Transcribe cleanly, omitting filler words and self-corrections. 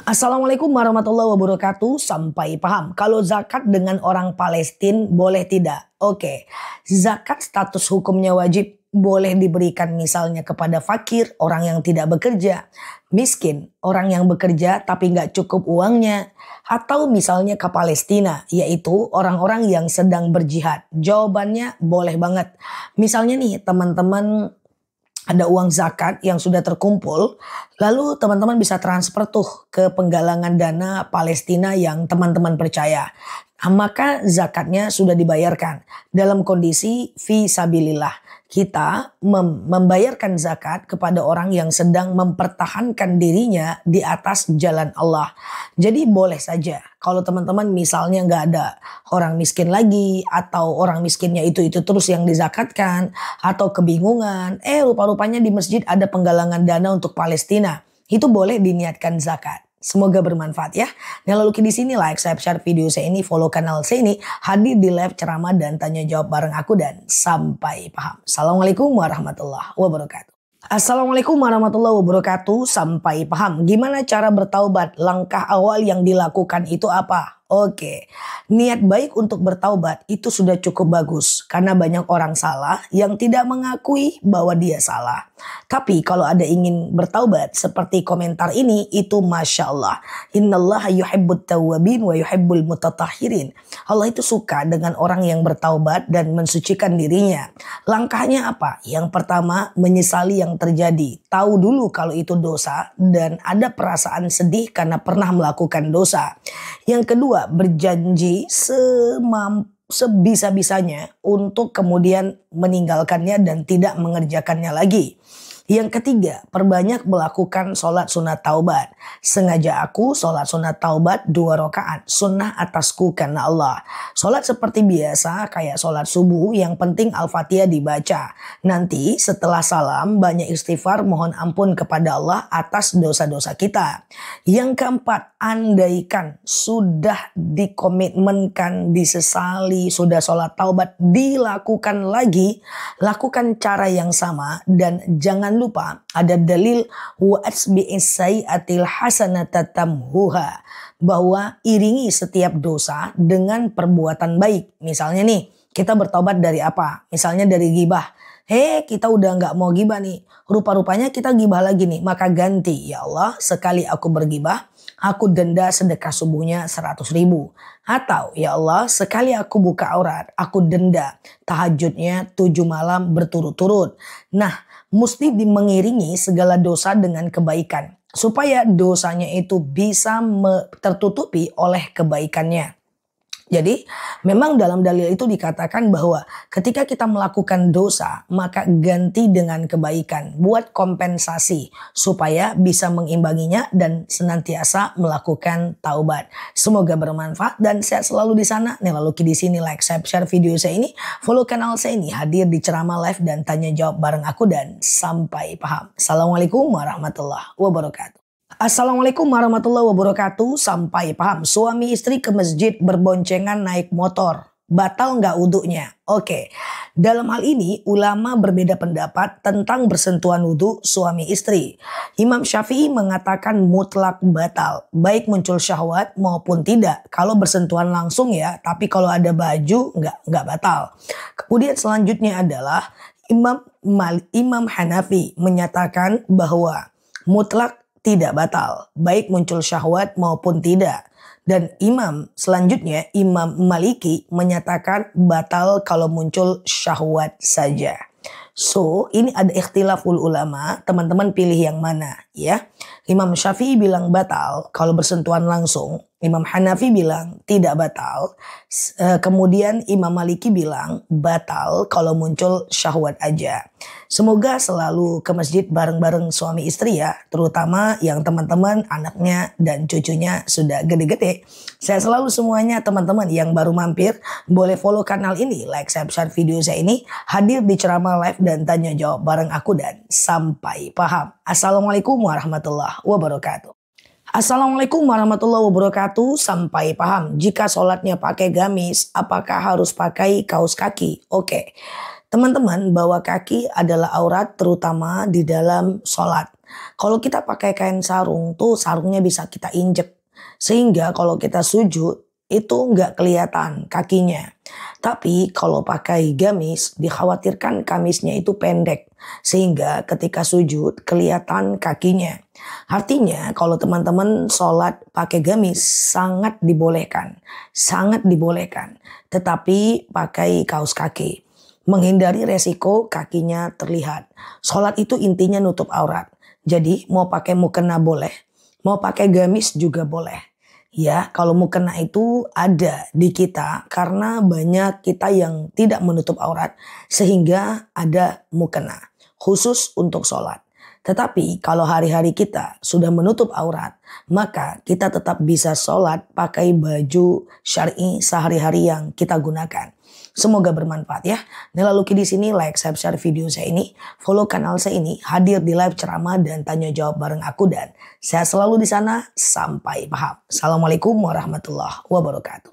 Assalamualaikum warahmatullahi wabarakatuh. Sampai paham. Kalau zakat dengan orang Palestina boleh tidak? Oke. Zakat status hukumnya wajib, boleh diberikan misalnya kepada fakir, orang yang tidak bekerja, miskin, orang yang bekerja tapi nggak cukup uangnya, atau misalnya ke Palestina, yaitu orang-orang yang sedang berjihad. Jawabannya boleh banget. Misalnya nih teman-teman ada uang zakat yang sudah terkumpul, lalu teman-teman bisa transfer tuh ke penggalangan dana Palestina yang teman-teman percaya. Nah, maka zakatnya sudah dibayarkan dalam kondisi fisabilillah. Kita membayarkan zakat kepada orang yang sedang mempertahankan dirinya di atas jalan Allah. Jadi boleh saja kalau teman-teman misalnya nggak ada orang miskin lagi, atau orang miskinnya itu terus yang dizakatkan, atau kebingungan, rupa-rupanya di masjid ada penggalangan dana untuk Palestina, itu boleh diniatkan zakat. Semoga bermanfaat ya. Nah, lalu di sini like, share video saya ini, follow kanal saya ini, hadir di live ceramah dan tanya jawab bareng aku, dan sampai paham. Assalamualaikum warahmatullahi wabarakatuh. Assalamualaikum warahmatullahi wabarakatuh. Sampai paham. Gimana cara bertaubat? Langkah awal yang dilakukan itu apa? Oke, niat baik untuk bertaubat itu sudah cukup bagus. Karena banyak orang salah yang tidak mengakui bahwa dia salah. Tapi kalau ada ingin bertaubat seperti komentar ini, itu Masya Allah. Innallaha yuhibbut tawwabin wa yuhibbul mutatahhirin. Allah itu suka dengan orang yang bertaubat dan mensucikan dirinya. Langkahnya apa? Yang pertama, menyesali yang terjadi. Tahu dulu kalau itu dosa dan ada perasaan sedih karena pernah melakukan dosa. Yang kedua, berjanji sebisa-bisanya untuk kemudian meninggalkannya dan tidak mengerjakannya lagi. Yang ketiga, perbanyak melakukan sholat sunat taubat. Sengaja aku sholat sunat taubat 2 rakaat, sunnah atasku karena Allah. Sholat seperti biasa kayak sholat subuh, yang penting Al-Fatihah dibaca. Nanti setelah salam banyak istighfar, mohon ampun kepada Allah atas dosa-dosa kita. Yang keempat, andaikan sudah dikomitmenkan, disesali, sudah sholat taubat, dilakukan lagi, lakukan cara yang sama, dan jangan lupa ada dalil wa asbi'is sayyi'atil hasanata tamhuha, bahwa iringi setiap dosa dengan perbuatan baik. Misalnya nih, kita bertobat dari apa? Misalnya dari ghibah. Kita udah nggak mau ghibah nih. Rupa-rupanya kita ghibah lagi nih. Maka ganti, ya Allah, sekali aku berghibah, aku denda sedekah subuhnya 100.000. Atau ya Allah, sekali aku buka aurat, aku denda tahajudnya 7 malam berturut-turut. Nah, mesti mengiringi segala dosa dengan kebaikan, supaya dosanya itu bisa tertutupi oleh kebaikannya. Jadi memang dalam dalil itu dikatakan bahwa ketika kita melakukan dosa, maka ganti dengan kebaikan, buat kompensasi supaya bisa mengimbanginya dan senantiasa melakukan taubat. Semoga bermanfaat dan sehat selalu di sana. Nih, lalu di sini like, share video saya ini, follow kanal saya ini, hadir di ceramah live dan tanya jawab bareng aku, dan sampai paham. Assalamualaikum warahmatullahi wabarakatuh. Assalamualaikum warahmatullahi wabarakatuh. Sampai paham. Suami istri ke masjid berboncengan naik motor, batal nggak wudhunya? Oke, dalam hal ini ulama berbeda pendapat tentang bersentuhan wudhu suami istri. Imam Syafi'i mengatakan mutlak batal, baik muncul syahwat maupun tidak. Kalau bersentuhan langsung ya, tapi kalau ada baju nggak batal. Kemudian selanjutnya adalah Imam Hanafi menyatakan bahwa mutlak tidak batal, baik muncul syahwat maupun tidak. Dan selanjutnya Imam Maliki menyatakan batal kalau muncul syahwat saja. So, ini ada ikhtilaful ulama, teman-teman pilih yang mana ya. Imam Syafi'i bilang batal kalau bersentuhan langsung, Imam Hanafi bilang tidak batal, kemudian Imam Maliki bilang batal kalau muncul syahwat aja. Semoga selalu ke masjid bareng-bareng suami istri ya, terutama yang teman-teman anaknya dan cucunya sudah gede-gede. Saya selalu semuanya teman-teman yang baru mampir, boleh follow kanal ini, like, share video saya ini, hadir di ceramah live dan tanya jawab bareng aku, dan sampai paham. Assalamualaikum warahmatullahi wabarakatuh. Assalamualaikum warahmatullahi wabarakatuh. Sampai paham. Jika sholatnya pakai gamis, apakah harus pakai kaos kaki? Oke. Teman-teman, bahwa kaki adalah aurat terutama di dalam sholat. Kalau kita pakai kain sarung tuh sarungnya bisa kita injek. Sehingga kalau kita sujud itu nggak kelihatan kakinya. Tapi kalau pakai gamis dikhawatirkan kamisnya itu pendek. Sehingga ketika sujud kelihatan kakinya. Artinya kalau teman-teman sholat pakai gamis sangat dibolehkan. Sangat dibolehkan. Tetapi pakai kaos kaki. Menghindari resiko kakinya terlihat. Sholat itu intinya nutup aurat. Jadi mau pakai mukena boleh, mau pakai gamis juga boleh. Ya, kalau mukena itu ada di kita karena banyak kita yang tidak menutup aurat sehingga ada mukena khusus untuk sholat. Tetapi kalau hari-hari kita sudah menutup aurat, maka kita tetap bisa sholat pakai baju syar'i sehari-hari yang kita gunakan. Semoga bermanfaat ya. Nela Luki di sini, like, share video saya ini, follow kanal saya ini, hadir di live ceramah dan tanya jawab bareng aku dan saya selalu di sana sampai paham. Assalamualaikum warahmatullahi wabarakatuh.